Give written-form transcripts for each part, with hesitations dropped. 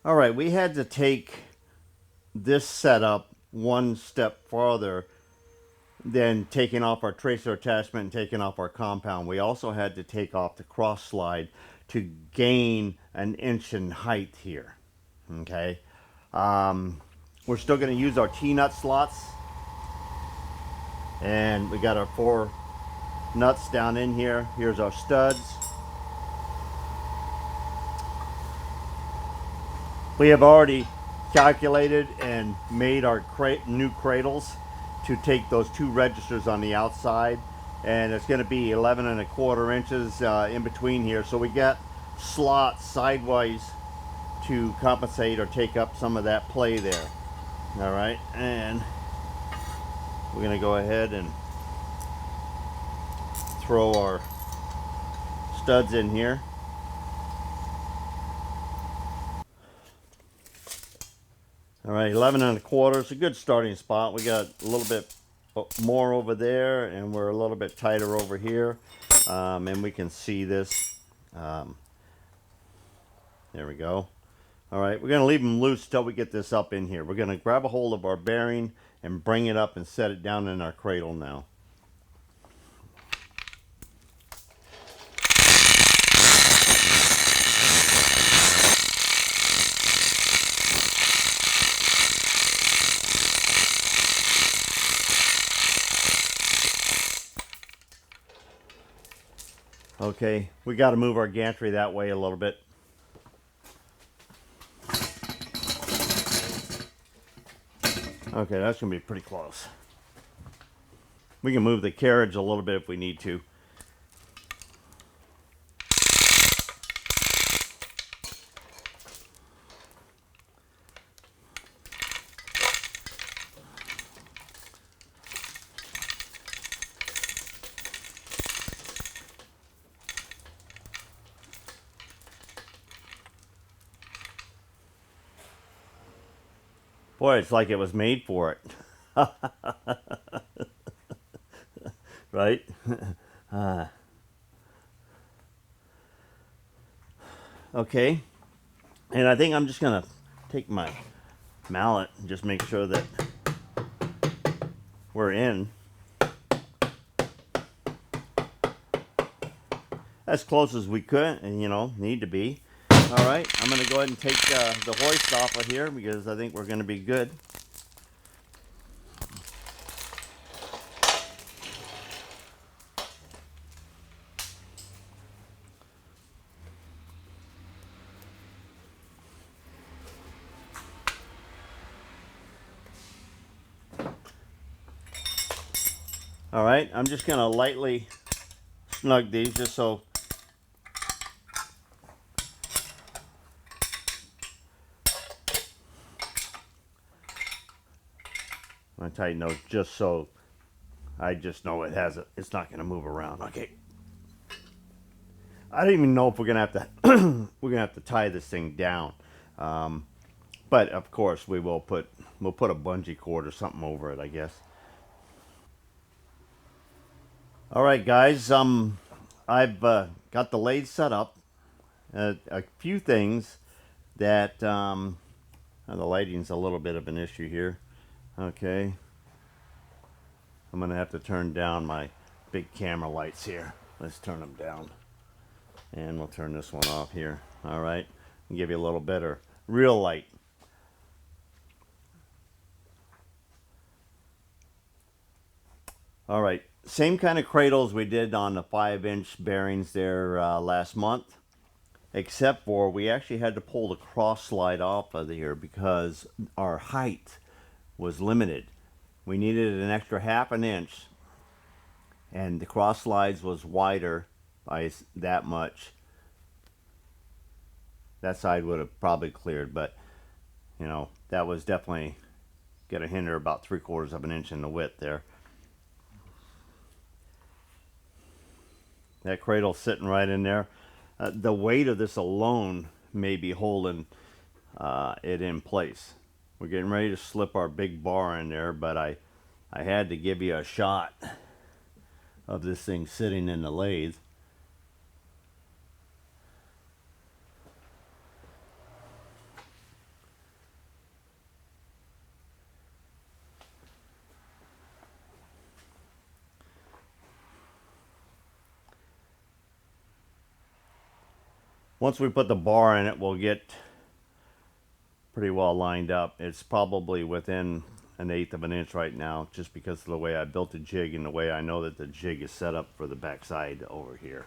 All right, we had to take this setup one step farther than taking off our tracer attachment and taking off our compound. We also had to take off the cross slide to gain an inch in height here. Okay, we're still going to use our T-nut slots, and we got our 4 nuts down in here. Here's our studs. We have already calculated and made our new cradles to take those 2 registers on the outside, and it's going to be 11 1/4 inches in between here, so we got slots sideways to compensate or take up some of that play there. All right, and we're going to go ahead and throw our studs in here. All right, 11 1/4 is a good starting spot. We got a little bit more over there, and we're a little bit tighter over here, and we can see this. There we go. All right, we're going to leave them loose till we get this up in here. We're going to grab a hold of our bearing and bring it up and set it down in our cradle now. Okay, we got to move our gantry that way a little bit. Okay, that's going to be pretty close. We can move the carriage a little bit if we need to. Boy, it's like it was made for it. Right? Okay. And I think I'm just going to take my mallet and just make sure that we're in. As close as we could, and need to be. All right, I'm going to go ahead and take the hoist off of here because I think we're going to be good. All right, I'm just going to lightly snug these just so I tighten those just so I just know it's not going to move around. Okay. I don't even know if we're going to have to tie this thing down. But of course we'll put a bungee cord or something over it, I guess. All right, guys. I've got the lathe set up. A few things that the lighting's a little bit of an issue here. Okay. I'm gonna have to turn down my big camera lights here. Let's turn them down, and we'll turn this one off here. All right, and give you a little better real light. All right, same kind of cradles we did on the 5-inch bearings there last month, except for we actually had to pull the cross slide off of here because our height was limited. We needed an extra ½ inch, and the cross slides was wider by that much. That side would have probably cleared, but you know, that was definitely going to hinder about 3/4 of an inch in the width there. That cradle's sitting right in there. The weight of this alone may be holding it in place. We're getting ready to slip our big bar in there, but I had to give you a shot of this thing sitting in the lathe. Once we put the bar in it, we'll get pretty well lined up. It's probably within 1/8 of an inch right now, just because of the way I built the jig and the way I know that the jig is set up for the backside over here.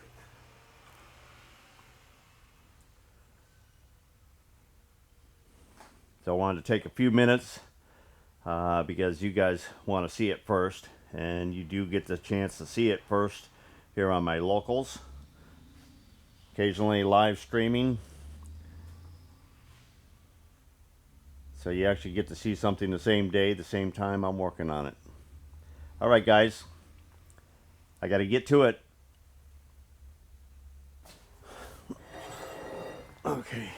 So I wanted to take a few minutes because you guys want to see it first, and you do get the chance to see it first here on my locals. Occasionally live streaming, so you actually get to see something the same day, the same time I'm working on it. All right, guys, I got to get to it. Okay,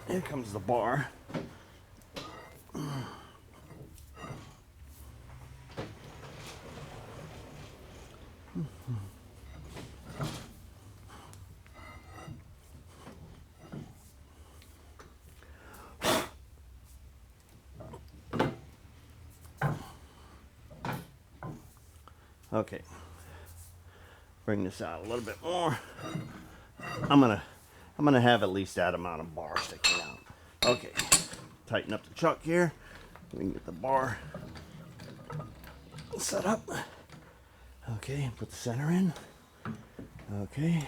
here comes the bar. Okay, bring this out a little bit more. I'm gonna have at least that amount of bar sticking out. Okay, tighten up the chuck here. We can get the bar set up. Okay, put the center in. Okay.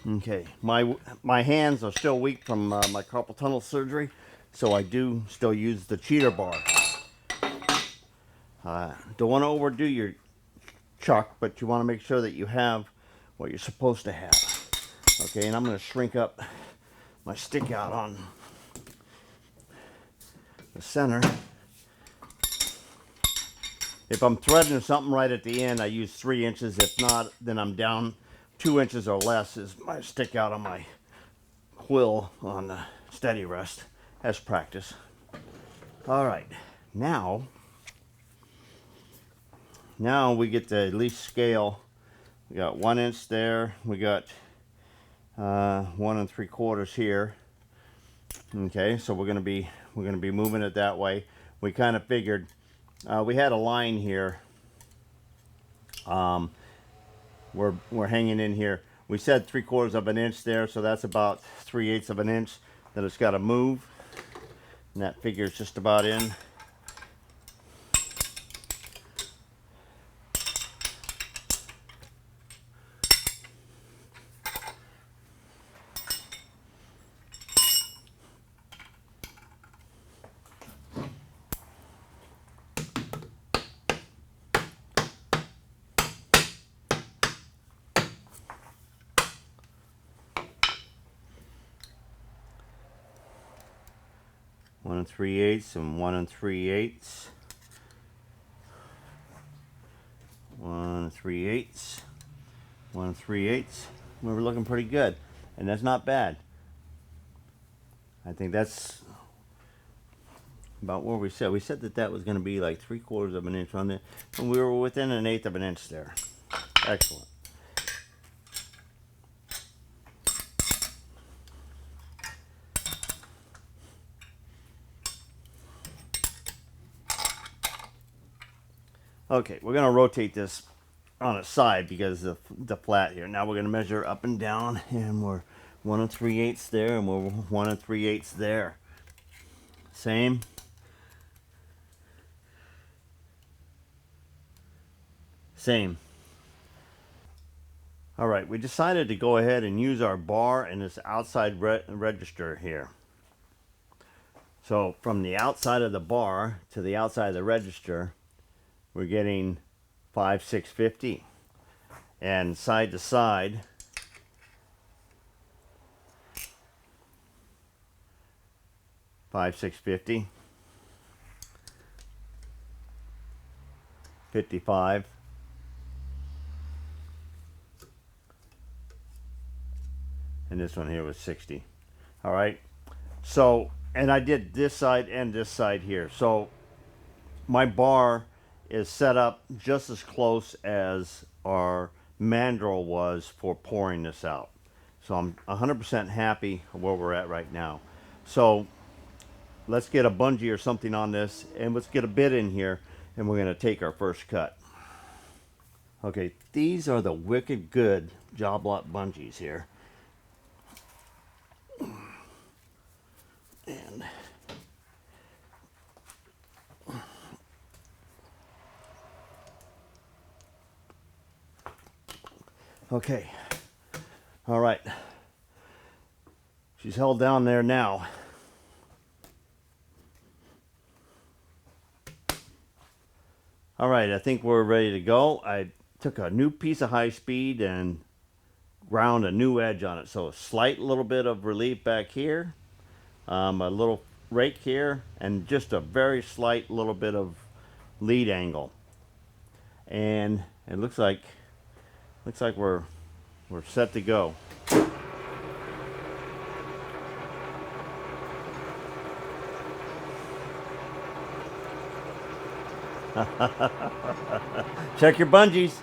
Okay, my hands are still weak from my carpal tunnel surgery, so I do still use the cheater bar. Don't want to overdo your chuck, but you want to make sure that you have what you're supposed to have. Okay, and I'm going to shrink up my stick out on the center. If I'm threading something right at the end, I use 3 inches. If not, then I'm down 2 inches or less is my stick out on my quill on the steady rest as practice. All right, now we get to at least scale. We got 1 inch there. We got 1 3/4 here. Okay, so we're gonna be moving it that way. We kind of figured we had a line here. We're hanging in here. We said 3/4 of an inch there, so that's about 3/8 of an inch that it's got to move, and that figure's just about in. One 3/8 and 1 3/8. 1 3/8. 1 3/8. We were looking pretty good, and that's not bad. I think that's about where we said. We said that was going to be like 3/4 of an inch on there, and we were within 1/8 of an inch there. Excellent. Okay, we're going to rotate this on its side because of the flat here. Now we're going to measure up and down, and we're 1 3/8 there, and we're 1 3/8 there. Same. Same. All right, we decided to go ahead and use our bar and this outside register here. So from the outside of the bar to the outside of the register, we're getting 5,650, and side to side, $5,650, 55, and this one here was 60. All right, so, and I did this side and this side here. So my bar is set up just as close as our mandrel was for pouring this out. So I'm 100% happy where we're at right now. So let's get a bungee or something on this, and let's get a bit in here, and we're going to take our first cut. Okay, these are the wicked good job lot bungees here. And okay, all right, she's held down there now. All right, I think we're ready to go. I took a new piece of high speed and ground a new edge on it. So a slight little bit of relief back here, a little rake here, and just a very slight little bit of lead angle. And it looks like we're set to go. Check your bungees.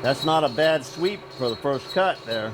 That's not a bad sweep for the first cut there.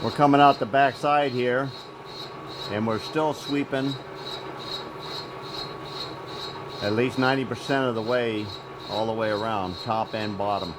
We're coming out the back side here, and we're still sweeping at least 90% of the way, all the way around, top and bottom.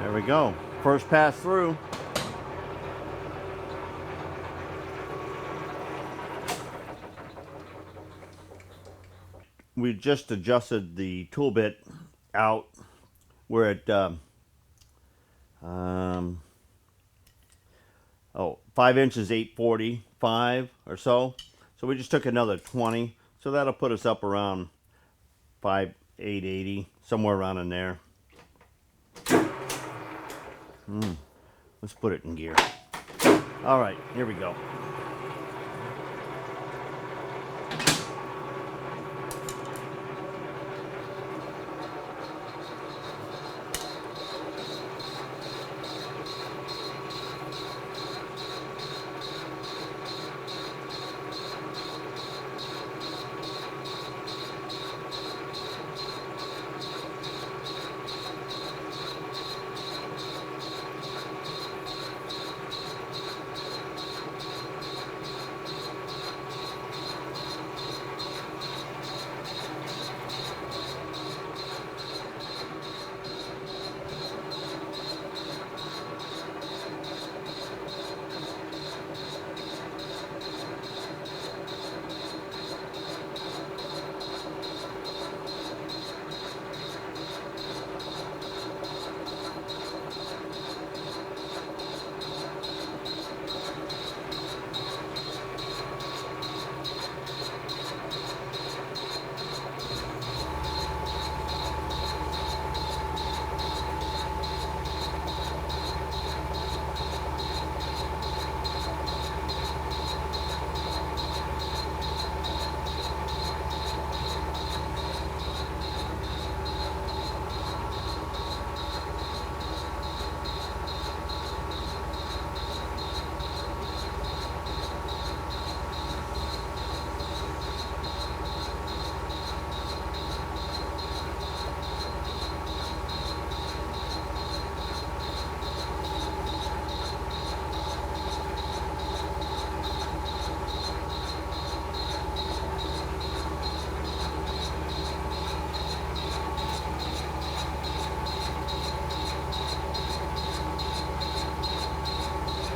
There we go. First pass through. We just adjusted the tool bit out. We're at 5 inches, 845 or so. So we just took another 20. So that'll put us up around 880, somewhere around in there. Let's put it in gear. All right, here we go.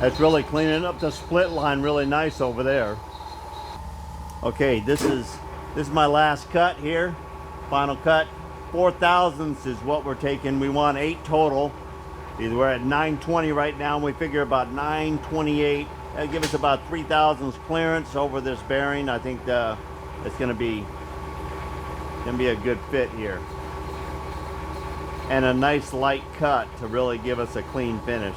That's really cleaning up the split line really nice over there. Okay, this is my last cut here. Final cut. 4/1000ths is what we're taking. We want 8 total. We're at 920 right now, and we figure about 928. That'll give us about 3/1000ths clearance over this bearing. I think it's gonna be a good fit here. And a nice light cut to really give us a clean finish.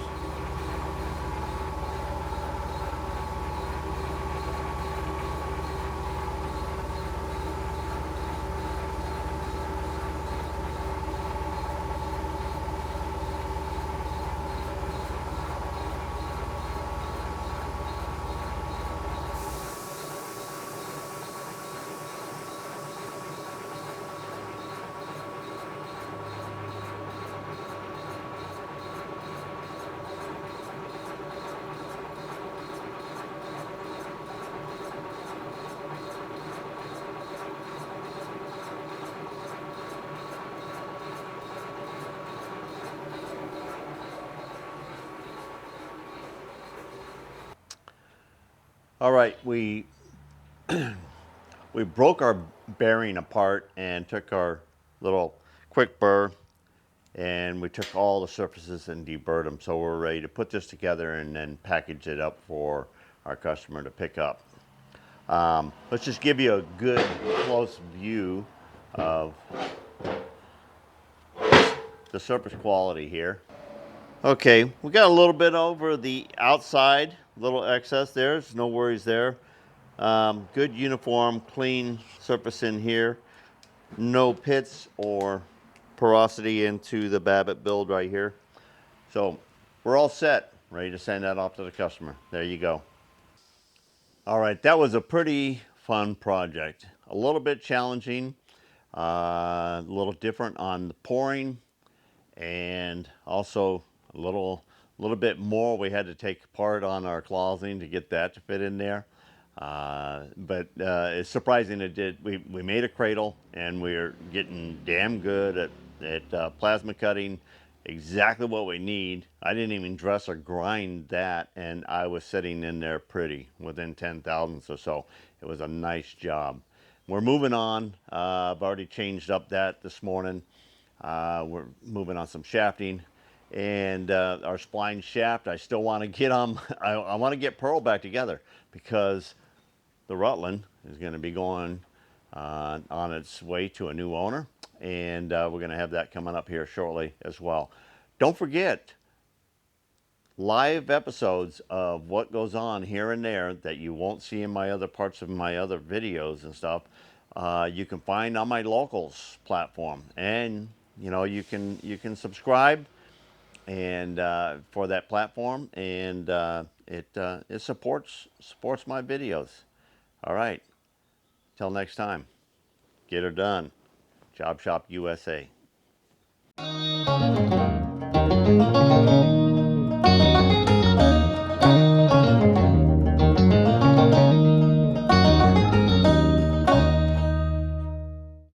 All right, we broke our bearing apart and took our little quick burr, and we took all the surfaces and deburred them. So we're ready to put this together and then package it up for our customer to pick up. Let's just give you a good close view of the surface quality here. Okay, we got a little bit over the outside, little excess there. There's no worries there. Good uniform, clean surface in here. No pits or porosity into the Babbitt build right here. So we're all set, ready to send that off to the customer. There you go. All right, that was a pretty fun project. A little bit challenging, a little different on the pouring, and also a little bit more we had to take apart on our clothing to get that to fit in there. But it's surprising it did. We made a cradle, and we're getting damn good at plasma cutting exactly what we need. I didn't even dress or grind that, and I was sitting in there pretty within 10 thousandths or so. It was a nice job. We're moving on. I've already changed up that this morning. We're moving on some shafting, and our spline shaft. I still want to get on. I want to get Pearl back together because the Rutland is going to be going on its way to a new owner, and we're going to have that coming up here shortly as well. Don't forget live episodes of what goes on here and there that you won't see in my other parts of my other videos and stuff. You can find on my locals platform, and you can subscribe and for that platform, and it supports my videos. All right, till next time, get her done. Job Shop USA.